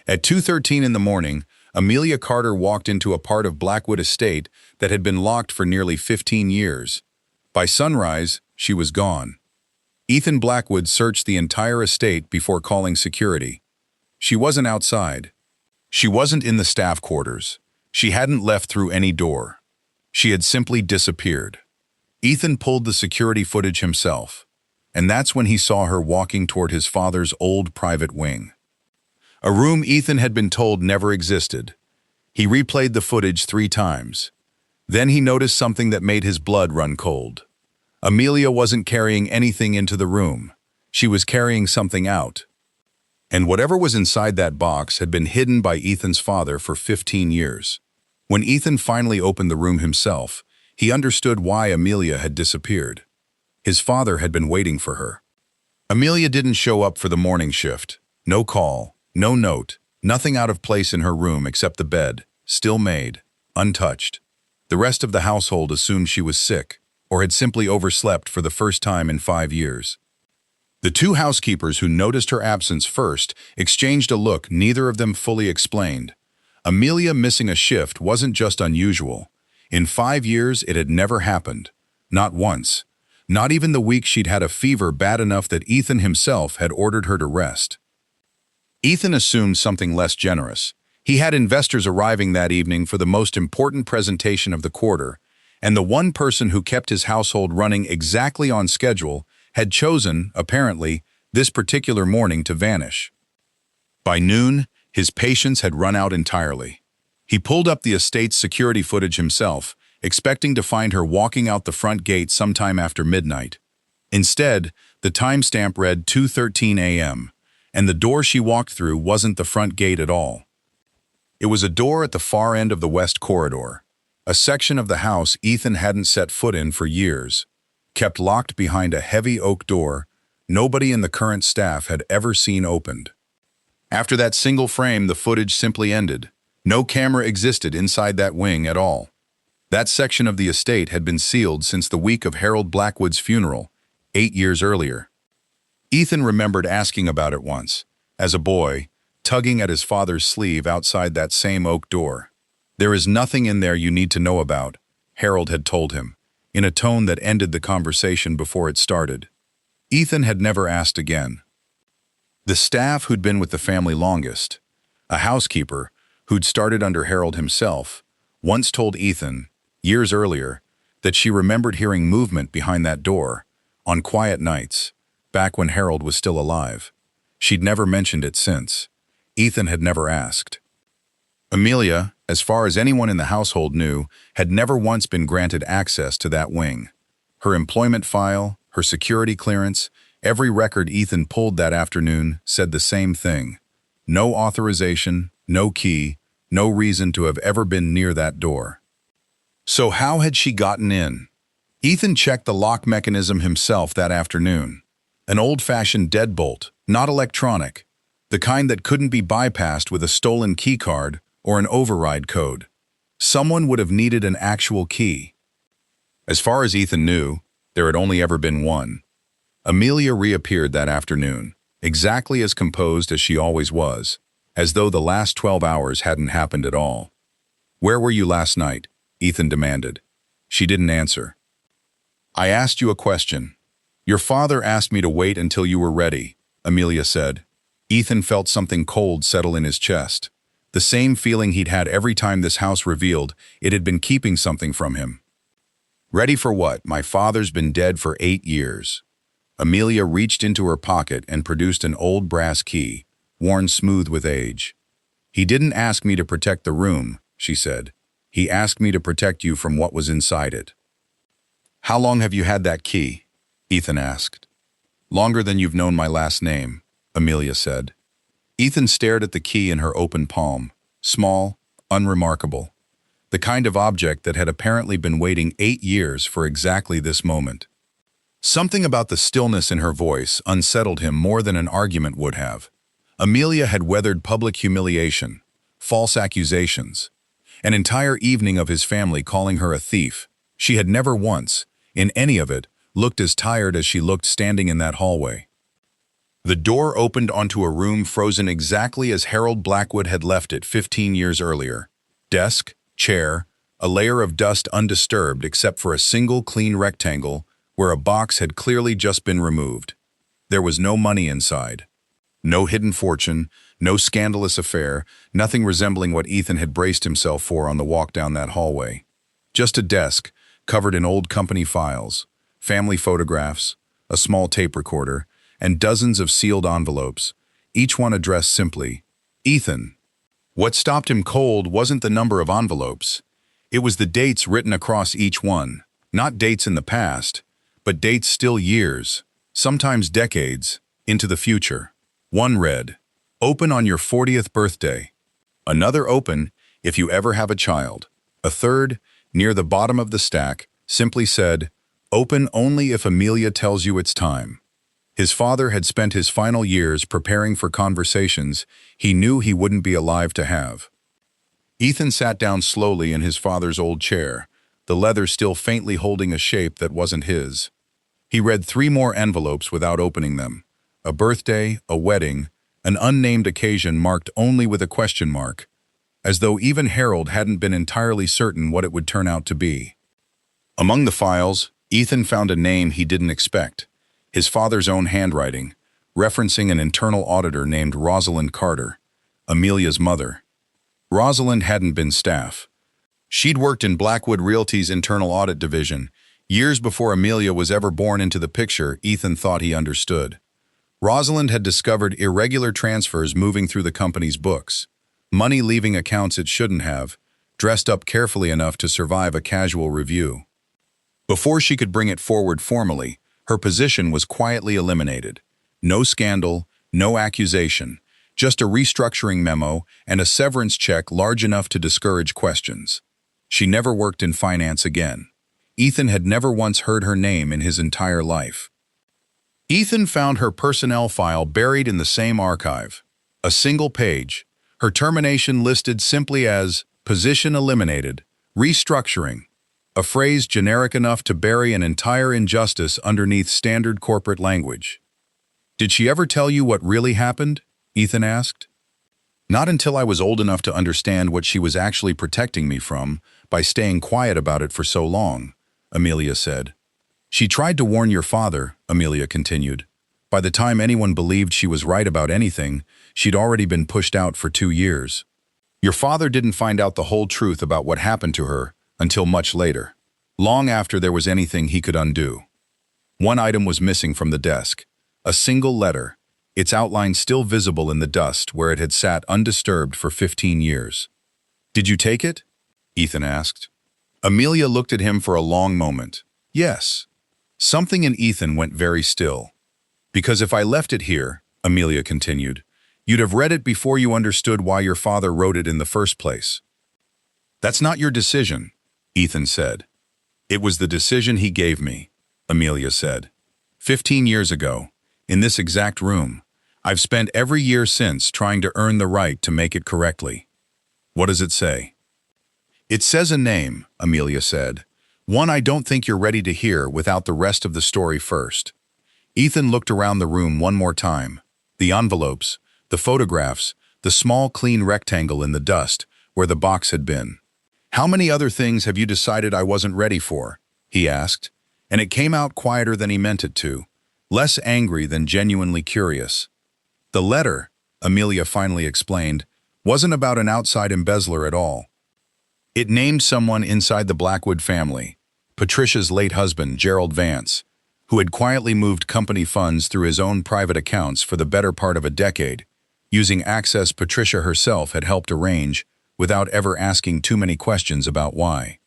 At 2:13 in the morning, Amelia Carter walked into a part of Blackwood Estate that had been locked for nearly 15 years. By sunrise, she was gone. Ethan Blackwood searched the entire estate before calling security. She wasn't outside. She wasn't in the staff quarters. She hadn't left through any door. She had simply disappeared. Ethan pulled the security footage himself, and that's when he saw her walking toward his father's old private wing. A room Ethan had been told never existed. He replayed the footage 3 times. Then he noticed something that made his blood run cold. Amelia wasn't carrying anything into the room. She was carrying something out. And whatever was inside that box had been hidden by Ethan's father for 15 years. When Ethan finally opened the room himself, he understood why Amelia had disappeared. His father had been waiting for her. Amelia didn't show up for the morning shift. No call, no note, nothing out of place in her room except the bed, still made, untouched. The rest of the household assumed she was sick or had simply overslept for the first time in 5 years. The 2 housekeepers who noticed her absence first exchanged a look neither of them fully explained. Amelia missing a shift wasn't just unusual. In 5 years, it had never happened. Not once. Not even the week she'd had a fever bad enough that Ethan himself had ordered her to rest. Ethan assumed something less generous. He had investors arriving that evening for the most important presentation of the quarter, and the one person who kept his household running exactly on schedule had chosen, apparently, this particular morning to vanish. By noon, his patience had run out entirely. He pulled up the estate's security footage himself, expecting to find her walking out the front gate sometime after midnight. Instead, the timestamp read 2:13 a.m., and the door she walked through wasn't the front gate at all. It was a door at the far end of the west corridor, a section of the house Ethan hadn't set foot in for years. Kept locked behind a heavy oak door nobody in the current staff had ever seen opened. After that single frame, the footage simply ended. No camera existed inside that wing at all. That section of the estate had been sealed since the week of Harold Blackwood's funeral, 8 years earlier. Ethan remembered asking about it once, as a boy, tugging at his father's sleeve outside that same oak door. "There is nothing in there you need to know about," Harold had told him, in a tone that ended the conversation before it started. Ethan had never asked again. The staff who'd been with the family longest, a housekeeper who'd started under Harold himself, once told Ethan, years earlier, that she remembered hearing movement behind that door, on quiet nights, back when Harold was still alive. She'd never mentioned it since. Ethan had never asked. Amelia, as far as anyone in the household knew, had never once been granted access to that wing. Her employment file, her security clearance, every record Ethan pulled that afternoon said the same thing. No authorization, no key, no reason to have ever been near that door. So how had she gotten in? Ethan checked the lock mechanism himself that afternoon. An old-fashioned deadbolt, not electronic, the kind that couldn't be bypassed with a stolen keycard or an override code. Someone would have needed an actual key. As far as Ethan knew, there had only ever been one. Amelia reappeared that afternoon, exactly as composed as she always was, as though the last 12 hours hadn't happened at all. "Where were you last night?" Ethan demanded. She didn't answer. "I asked you a question. Your father asked me to wait until you were ready," Amelia said. Ethan felt something cold settle in his chest. The same feeling he'd had every time this house revealed it had been keeping something from him. "Ready for what? My father's been dead for 8 years. Amelia reached into her pocket and produced an old brass key, worn smooth with age. "He didn't ask me to protect the room," she said. "He asked me to protect you from what was inside it." "How long have you had that key?" Ethan asked. "Longer than you've known my last name," Amelia said. Ethan stared at the key in her open palm, small, unremarkable, the kind of object that had apparently been waiting 8 years for exactly this moment. Something about the stillness in her voice unsettled him more than an argument would have. Amelia had weathered public humiliation, false accusations, an entire evening of his family calling her a thief. She had never once, in any of it, looked as tired as she looked standing in that hallway. The door opened onto a room frozen exactly as Harold Blackwood had left it 15 years earlier. Desk, chair, a layer of dust undisturbed except for a single clean rectangle where a box had clearly just been removed. There was no money inside. No hidden fortune, no scandalous affair, nothing resembling what Ethan had braced himself for on the walk down that hallway. Just a desk, covered in old company files, family photographs, a small tape recorder, and dozens of sealed envelopes, each one addressed simply, Ethan. What stopped him cold wasn't the number of envelopes. It was the dates written across each one, not dates in the past, but dates still years, sometimes decades, into the future. One read, "Open on your 40th birthday." Another, "Open if you ever have a child." A third, near the bottom of the stack, simply said, "Open only if Amelia tells you it's time." His father had spent his final years preparing for conversations he knew he wouldn't be alive to have. Ethan sat down slowly in his father's old chair, the leather still faintly holding a shape that wasn't his. He read 3 more envelopes without opening them. A birthday, a wedding, an unnamed occasion marked only with a question mark, as though even Harold hadn't been entirely certain what it would turn out to be. Among the files, Ethan found a name he didn't expect, his father's own handwriting, referencing an internal auditor named Rosalind Carter, Amelia's mother. Rosalind hadn't been staff. She'd worked in Blackwood Realty's internal audit division. Years before Amelia was ever born into the picture, Ethan thought he understood. Rosalind had discovered irregular transfers moving through the company's books, money leaving accounts it shouldn't have, dressed up carefully enough to survive a casual review. Before she could bring it forward formally, her position was quietly eliminated. No scandal, no accusation, just a restructuring memo and a severance check large enough to discourage questions. She never worked in finance again. Ethan had never once heard her name in his entire life. Ethan found her personnel file buried in the same archive. A single page, her termination listed simply as "position eliminated, restructuring," a phrase generic enough to bury an entire injustice underneath standard corporate language. "Did she ever tell you what really happened?" Ethan asked. "Not until I was old enough to understand what she was actually protecting me from by staying quiet about it for so long," Amelia said. "She tried to warn your father," Amelia continued. "By the time anyone believed she was right about anything, she'd already been pushed out for 2 years. Your father didn't find out the whole truth about what happened to her until much later, long after there was anything he could undo. One item was missing from the desk, a single letter, its outline still visible in the dust where it had sat undisturbed for 15 years. "Did you take it?" Ethan asked. Amelia looked at him for a long moment. "Yes." Something in Ethan went very still. "Because if I left it here," Amelia continued, "you'd have read it before you understood why your father wrote it in the first place." "That's not your decision," Ethan said. "It was the decision he gave me," Amelia said. 15 years ago, in this exact room, I've spent every year since trying to earn the right to make it correctly." "What does it say?" "It says a name," Amelia said. "One I don't think you're ready to hear without the rest of the story first." Ethan looked around the room one more time. The envelopes, the photographs, the small clean rectangle in the dust where the box had been. "How many other things have you decided I wasn't ready for?" he asked, and it came out quieter than he meant it to, less angry than genuinely curious. "The letter," Amelia finally explained, "wasn't about an outside embezzler at all. It named someone inside the Blackwood family, Patricia's late husband, Gerald Vance, who had quietly moved company funds through his own private accounts for the better part of a decade, using access Patricia herself had helped arrange without ever asking too many questions about why.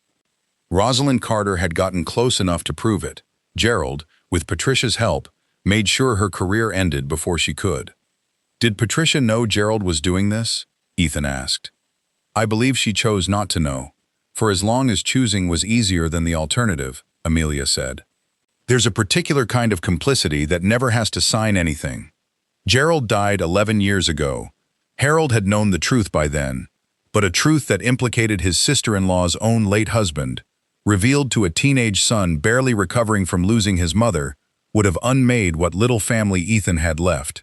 Rosalind Carter had gotten close enough to prove it. Gerald, with Patricia's help, made sure her career ended before she could. "Did Patricia know Gerald was doing this?" Ethan asked. "I believe she chose not to know, for as long as choosing was easier than the alternative," Amelia said. "There's a particular kind of complicity that never has to sign anything. Gerald died 11 years ago. Harold had known the truth by then, but a truth that implicated his sister-in-law's own late husband, revealed to a teenage son barely recovering from losing his mother, would have unmade what little family Ethan had left.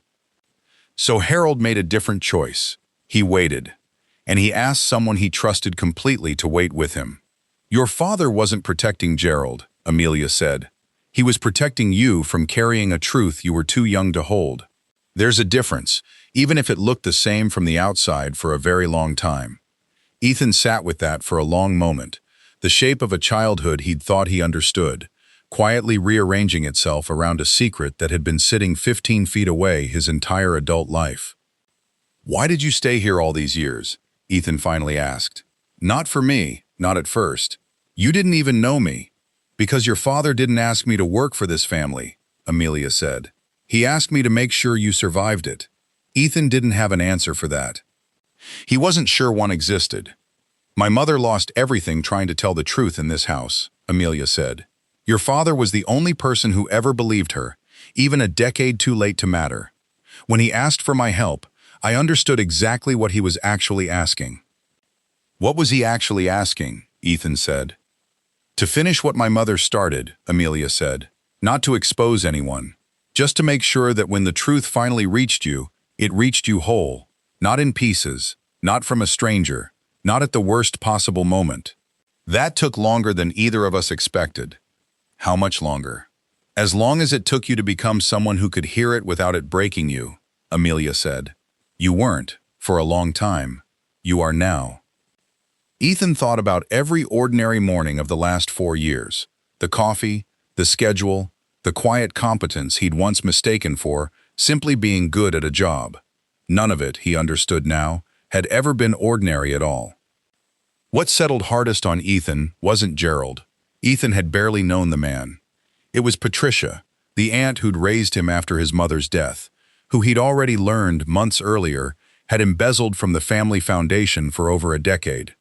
So Harold made a different choice. He waited, and he asked someone he trusted completely to wait with him. "Your father wasn't protecting Gerald," Amelia said. "He was protecting you from carrying a truth you were too young to hold. There's a difference, even if it looked the same from the outside for a very long time." Ethan sat with that for a long moment, the shape of a childhood he'd thought he understood, quietly rearranging itself around a secret that had been sitting 15 feet away his entire adult life. "Why did you stay here all these years?" Ethan finally asked. "Not for me, not at first. You didn't even know me. Because your father didn't ask me to work for this family," Amelia said. "He asked me to make sure you survived it." Ethan didn't have an answer for that. He wasn't sure one existed. "My mother lost everything trying to tell the truth in this house," Amelia said. "Your father was the only person who ever believed her, even a decade too late to matter. When he asked for my help, I understood exactly what he was actually asking." "What was he actually asking?" Ethan said. "To finish what my mother started," Amelia said. "Not to expose anyone. Just to make sure that when the truth finally reached you, it reached you whole, not in pieces, not from a stranger, not at the worst possible moment." That took longer than either of us expected. "How much longer?" "As long as it took you to become someone who could hear it without it breaking you," Amelia said. "You weren't, for a long time. You are now." Ethan thought about every ordinary morning of the last 4 years. The coffee, the schedule, the quiet competence he'd once mistaken for simply being good at a job. None of it, he understood now, had ever been ordinary at all. What settled hardest on Ethan wasn't Gerald. Ethan had barely known the man. It was Patricia, the aunt who'd raised him after his mother's death, who he'd already learned months earlier had embezzled from the family foundation for over a decade.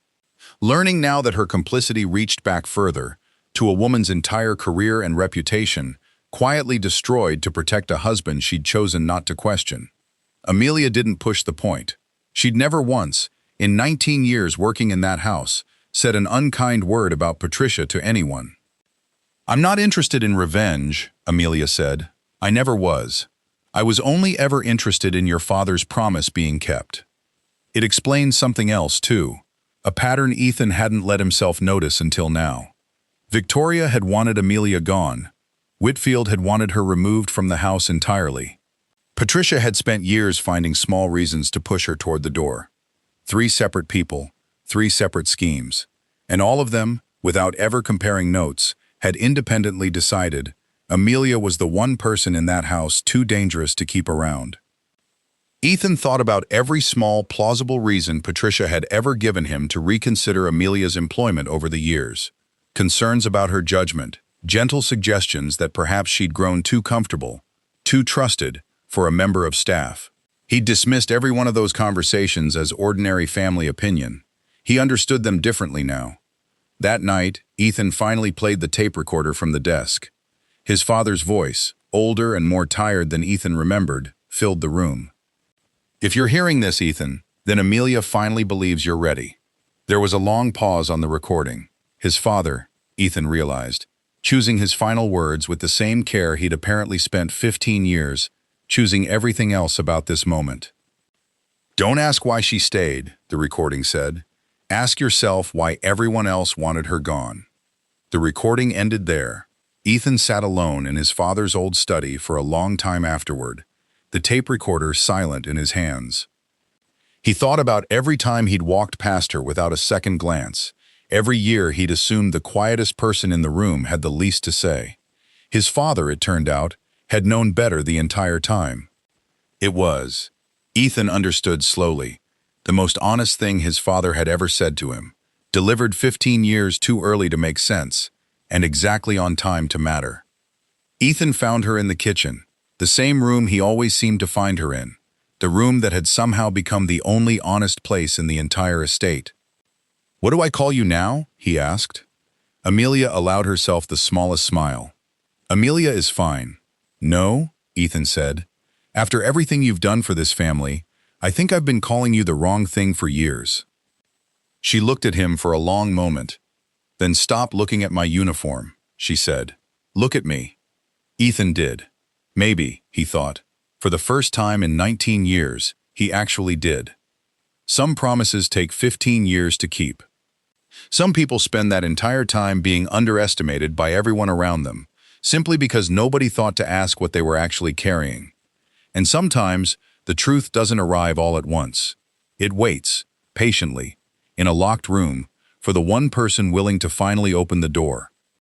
Learning now that her complicity reached back further, to a woman's entire career and reputation, quietly destroyed to protect a husband she'd chosen not to question. Amelia didn't push the point. She'd never once, in 19 years working in that house, said an unkind word about Patricia to anyone. "I'm not interested in revenge," Amelia said. "I never was. I was only ever interested in your father's promise being kept." It explains something else, too, a pattern Ethan hadn't let himself notice until now. Victoria had wanted Amelia gone. Whitfield had wanted her removed from the house entirely. Patricia had spent years finding small reasons to push her toward the door. 3 separate people, 3 separate schemes, and all of them, without ever comparing notes, had independently decided Amelia was the one person in that house too dangerous to keep around. Ethan thought about every small, plausible reason Patricia had ever given him to reconsider Amelia's employment over the years. Concerns about her judgment, gentle suggestions that perhaps she'd grown too comfortable, too trusted, for a member of staff. He'd dismissed every one of those conversations as ordinary family opinion. He understood them differently now. That night, Ethan finally played the tape recorder from the desk. His father's voice, older and more tired than Ethan remembered, filled the room. "If you're hearing this, Ethan, then Amelia finally believes you're ready." There was a long pause on the recording. His father, Ethan realized, choosing his final words with the same care he'd apparently spent 15 years, choosing everything else about this moment. "Don't ask why she stayed," the recording said. "Ask yourself why everyone else wanted her gone." The recording ended there. Ethan sat alone in his father's old study for a long time afterward, the tape recorder silent in his hands. He thought about every time he'd walked past her without a second glance, every year he'd assumed the quietest person in the room had the least to say. His father, it turned out, had known better the entire time. It was, Ethan understood slowly, the most honest thing his father had ever said to him, delivered 15 years too early to make sense, and exactly on time to matter. Ethan found her in the kitchen, the same room he always seemed to find her in, the room that had somehow become the only honest place in the entire estate. "What do I call you now?" he asked. Amelia allowed herself the smallest smile. "Amelia is fine." "No," Ethan said. "After everything you've done for this family, I think I've been calling you the wrong thing for years." She looked at him for a long moment. "Then stop looking at my uniform," she said. "Look at me." Ethan did. Maybe, he thought, For the first time in 19 years, he actually did. Some promises take 15 years to keep. Some people spend that entire time being underestimated by everyone around them, simply because nobody thought to ask what they were actually carrying. And sometimes, the truth doesn't arrive all at once. It waits, patiently, in a locked room, for the one person willing to finally open the door.